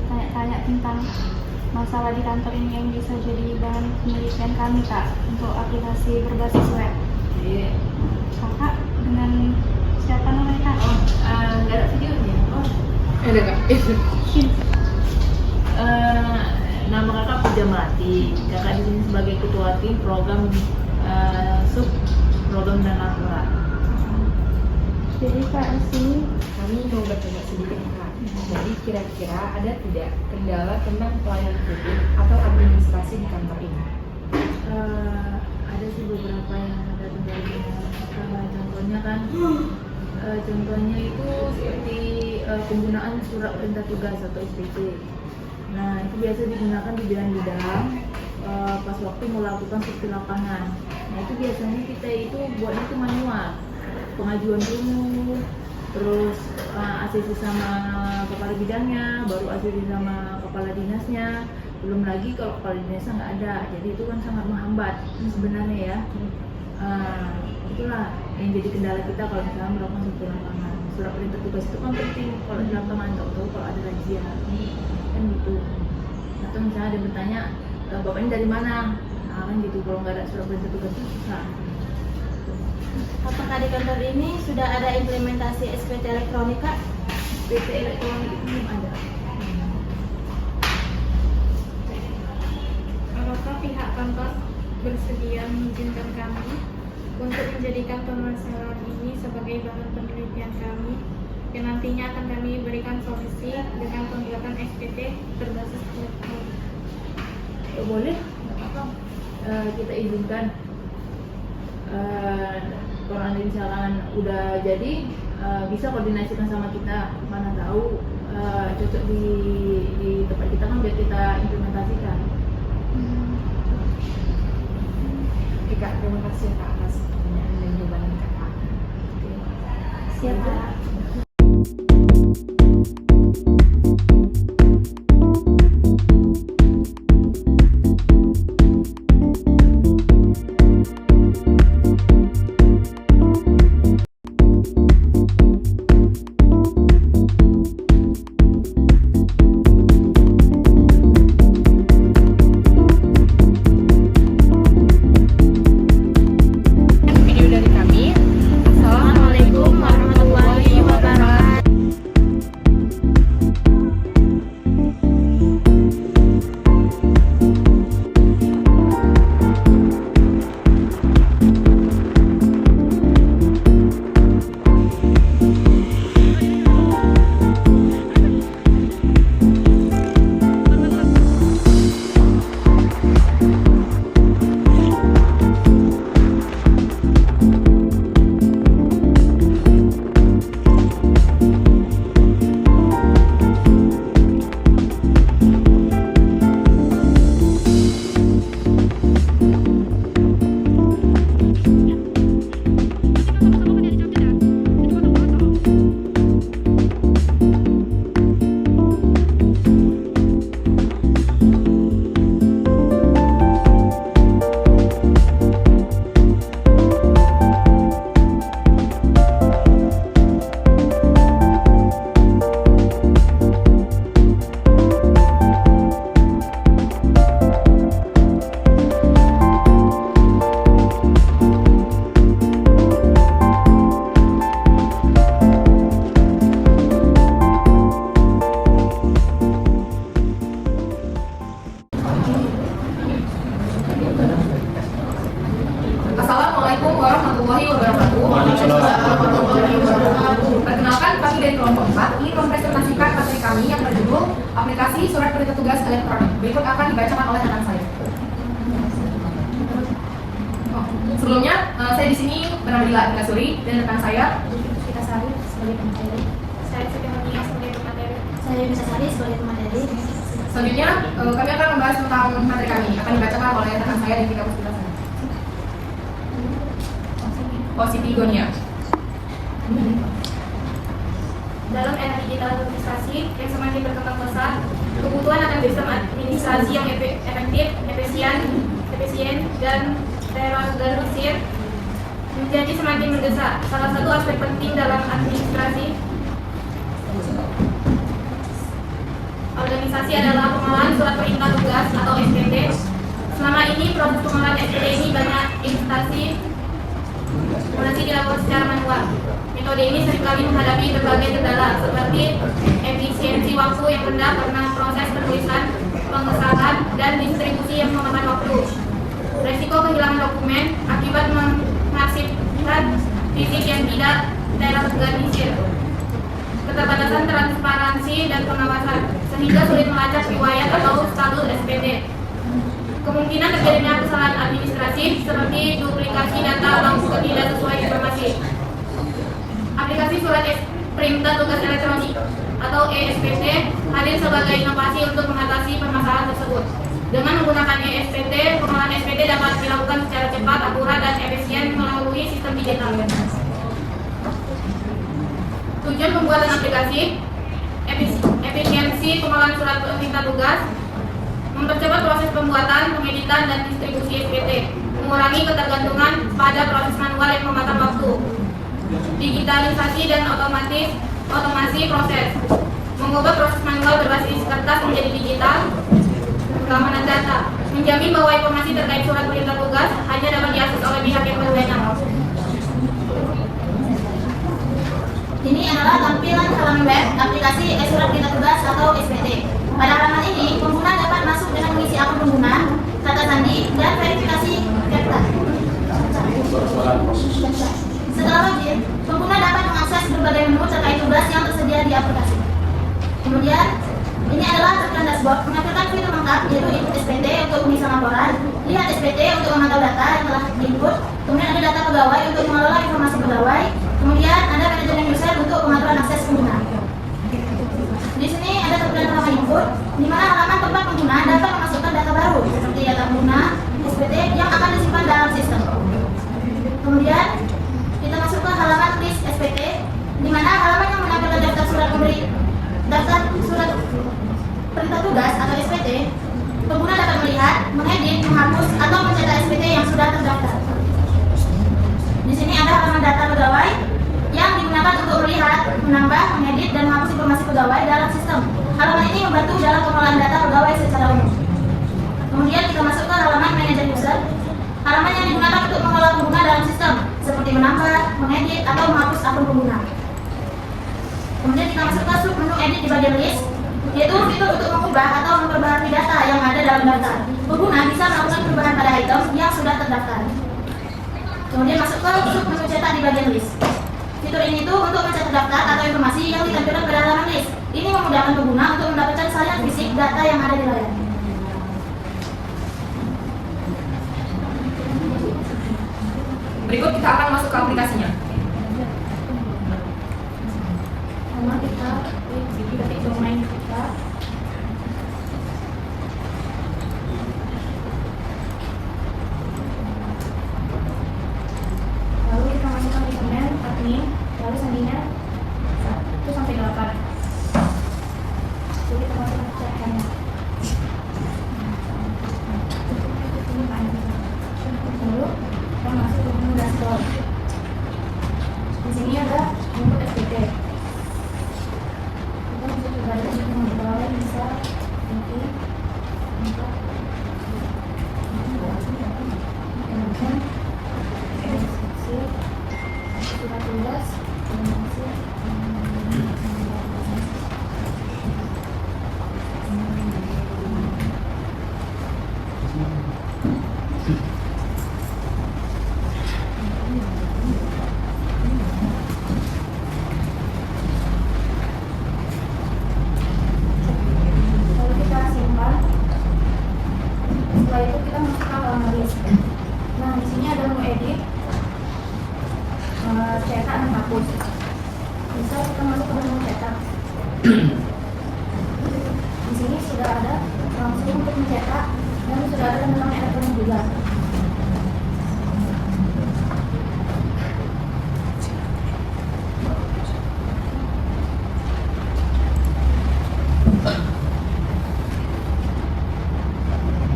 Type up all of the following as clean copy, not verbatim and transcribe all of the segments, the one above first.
tanya-tanya tentang masalah di kantor ini yang bisa jadi bahan penelitian kami, Kak, untuk aplikasi berbasis web. Iya. Kakak dengan siapa namanya, Kak? Nggak ada videonya. Ada Kak? Nama kakak Pujamati. Kakak di sini sebagai ketua tim program sub program dan laporan. Jadi Kak, di sini Kami mau bertanya sedikit Kak. Jadi kira-kira ada tidak kendala tentang pelayanan publik atau administrasi di kantor ini? Ada sih beberapa yang ada kendalanya. Contohnya kan, contohnya itu seperti penggunaan surat perintah tugas atau SPT. Nah, itu biasa digunakan di bidang-bidang pas waktu melakukan survei lapangan. Nah, itu biasanya kita itu buatnya itu manual, pengajuan dulu, terus ACC sama kepala bidangnya, baru ACC sama kepala dinasnya. Belum lagi kalau kepala dinasnya nggak ada, jadi itu kan sangat menghambat sebenarnya ya. Itulah yang jadi kendala kita kalau misalnya melakukan survei lapangan. Surat perintah tugas itu kan penting kalau di lapangan, tahu kalau ada razia kan gitu. Atau misalnya ada yang bertanya, bapak ini dari mana? Nah kan gitu, kalau nggak ada surat perintah tugas itu susah. apakah di kantor ini sudah ada implementasi SPT elektronik, Kak? PT elektronik itu belum ada. Apakah pihak kantor bersedia mengizinkan kami untuk menjadikan permasalahan ini sebagai bahan penelitian kami yang nantinya akan kami berikan solusi dengan pembuatan SPT berbasis elektronik? Boleh, nggak apa-apa. Kita izinkan. Kalau nanti misalkan udah jadi, bisa koordinasikan sama kita. Mana tahu cocok di tempat kita kan biar kita implementasikan. Oke Kak, terima kasih Kak atas pertanyaan dan jawaban Kakak. Siap, Kak. Video dari kami. Assalamualaikum warahmatullahi wabarakatuh. Assalamualaikum warahmatullahi wabarakatuh. Perkenalkan, kami dari kelompok 4 ingin mempresentasikan materi kami yang berjudul aplikasi surat perintah tugas elektronik. Berikut akan dibacakan oleh rekan saya. Sebelumnya, saya di sini bernama Dila Abdillah dan rekan saya Kita Sari sebagai pemateri. Saya Siti Mania sebagai pemateri. Saya bisa Sari sebagai pemateri. Selanjutnya, kami akan membahas tentang materi kami. Akan dibacakan oleh rekan saya di kita Puspita. Siti Gonia. Dalam era digital administrasi yang semakin berkembang pesat, kebutuhan akan sistem administrasi yang efektif, efisien, dan terorganisir menjadi semakin mendesak. Salah satu aspek penting dalam administrasi administrasi adalah pengolahan surat perintah tugas atau SPT. Selama ini proses pengolahan SPT ini banyak instansi masih dilakukan secara manual. Metode ini seringkali menghadapi berbagai kendala seperti efisiensi waktu yang rendah karena proses penulisan, pengesahan, dan distribusi yang memakan waktu. Resiko kehilangan dokumen akibat mengarsipkan fisik yang tidak terorganisir. Keterbatasan transparansi dan pengawasan sehingga sulit melacak riwayat atau status SPT. Kemungkinan terjadinya kesalahan administratif seperti duplikasi data atau tidak sesuai informasi. Aplikasi surat perintah tugas elektronik atau ESPT hadir sebagai inovasi untuk mengatasi permasalahan tersebut. Dengan menggunakan ESPT, pengolahan SPT dapat dilakukan secara cepat, akurat, dan efisien melalui sistem digital. Tujuan pembuatan aplikasi, efisiensi pengolahan surat perintah tugas, mempercepat proses pembuatan, pengeditan, dan distribusi SPT, mengurangi ketergantungan pada proses manual yang memakan waktu, digitalisasi dan otomasi proses, mengubah proses manual berbasis kertas menjadi digital, keamanan data, menjamin bahwa informasi terkait surat perintah tugas hanya dapat diakses oleh pihak yang berwenang. Ini adalah tampilan halaman web aplikasi surat perintah tugas atau SPT. Pada halaman ini, pengguna dapat masuk dengan mengisi akun pengguna, kata sandi, dan verifikasi CAPTCHA. Setelah login, pengguna dapat mengakses berbagai menu terkait tugas yang tersedia di aplikasi. Kemudian, ini adalah tampilan dashboard menampilkan fitur lengkap yaitu input SPT untuk pengisian laporan, lihat SPT untuk memantau data yang telah diinput, kemudian ada data pegawai untuk mengelola informasi pegawai, kemudian ada manajemen user untuk pengaturan akses pengguna. Di sini ada tampilan halaman input, di mana halaman tempat pengguna dapat memasukkan data baru seperti data pengguna SPT yang akan disimpan dalam sistem. Kemudian kita masuk ke halaman list SPT, di mana halaman yang menampilkan daftar surat perintah tugas atau SPT. Pengguna dapat melihat, mengedit, menghapus, atau mencetak SPT yang sudah terdaftar. Di sini ada halaman data pegawai yang digunakan untuk melihat, menambah, mengedit, dan menghapus informasi pegawai dalam sistem. Halaman ini membantu dalam pengolahan data pegawai secara umum. Kemudian kita masuk ke halaman manajer user. Halaman yang digunakan untuk mengelola pengguna dalam sistem, seperti menambah, mengedit, atau menghapus akun pengguna. Kemudian kita masuk ke submenu edit di bagian list, yaitu fitur untuk mengubah atau memperbaharui data yang ada dalam daftar. Pengguna bisa melakukan perubahan pada item yang sudah terdaftar. Kemudian masuk ke submenu cetak di bagian list. Fitur ini tuh untuk mencetak daftar atau informasi yang ditampilkan pada halaman list. Ini memudahkan pengguna untuk mendapatkan salinan fisik data yang ada di layar. Berikut kita akan masuk ke aplikasinya. Pertama kita ketik domain kita. Lalu kita masukkan username, admin, lalu sandinya 1 sampai 8. Jadi kita masukkan catatannya. Ini Pak. Lalu kita masuk ke menu dashboard. Di sini ada input SPT. Kita bisa juga ada menu pegawai bisa nanti untuk kemudian deskripsi surat tugas informasi lalu kita simpan. Setelah itu kita masuk ke halaman list. Nah, di sini ada menu edit, cetak dan hapus. Bisa kita masuk ke menu cetak. Di sini sudah ada langsung untuk mencetak dan sudah ada menu elektronik juga.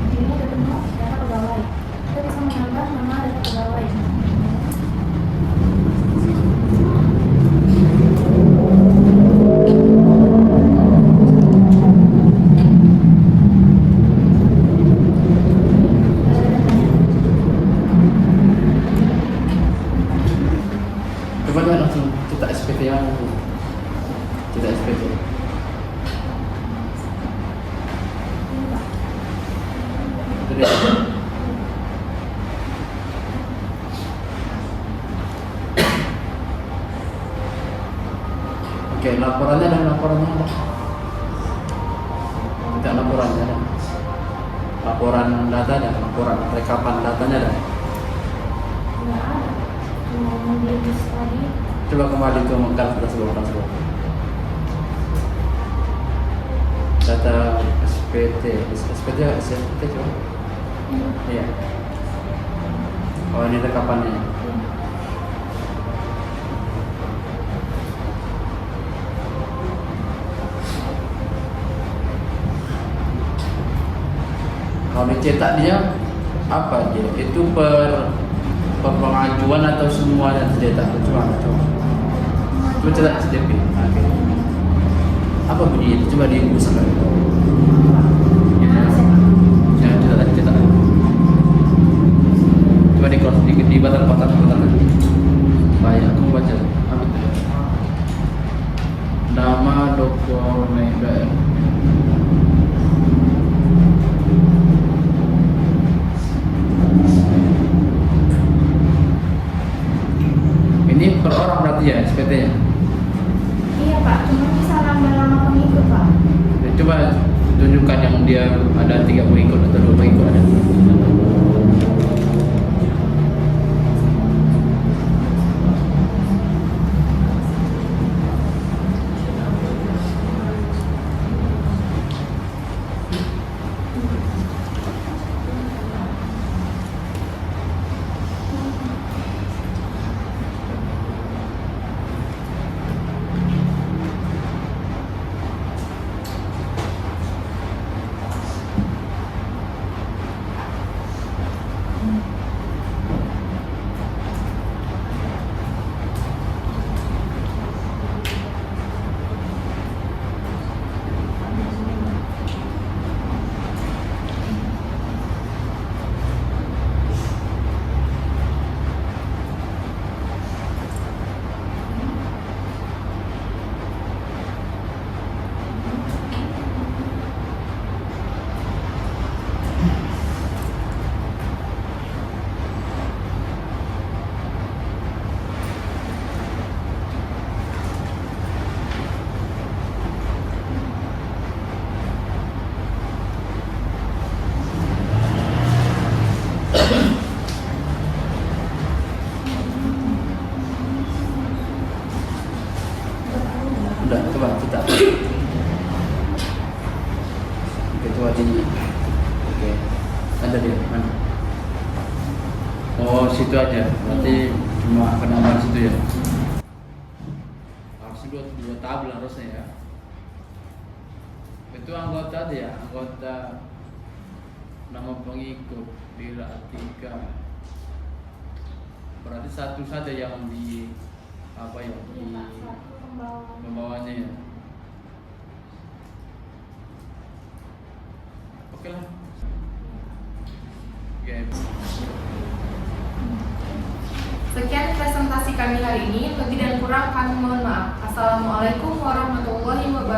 Di sini ada menu data pegawai. Kita bisa menambah nama data pegawai. Tidak SPT. Itu dia. Oke, laporannya ada. Tidak laporannya ada. Laporan data ada, laporan rekapan datanya ada. Nggak ada. Cuma di tadi. Coba kembali ke mengkal tersebut. Data SPT coba. Iya. Oh, ini rekapannya. Kalau dicetak dia apa dia? Itu per pengajuan atau semuanya dicetak? Coba cetak CDP. Oke. Apa bunyi itu? Coba dihembus sekali. Ya, cetak. Coba di kotak. Baik, aku baca. Apa itu? Nama dokumen. Ini per orang berarti ya SPT-nya? Iya Pak, cuma bisa nambah-nambah pengikut Pak. Ya, coba tunjukkan yang dia ada 3 pengikut atau 2 pengikut ada. Udah, coba kita. Oke, coba di. Oke, ada dia mana? Oh, situ aja. Berarti cuma penambahan situ ya. Harusnya dua tabel harusnya ya. Itu anggota dia, anggota nama pengikut bila Atika. Berarti satu saja yang di apa ya di pembawanya ya. Oke lah. Oke. Sekian presentasi kami hari ini. Lebih dan kurang kami mohon maaf. Assalamualaikum warahmatullahi wabarakatuh.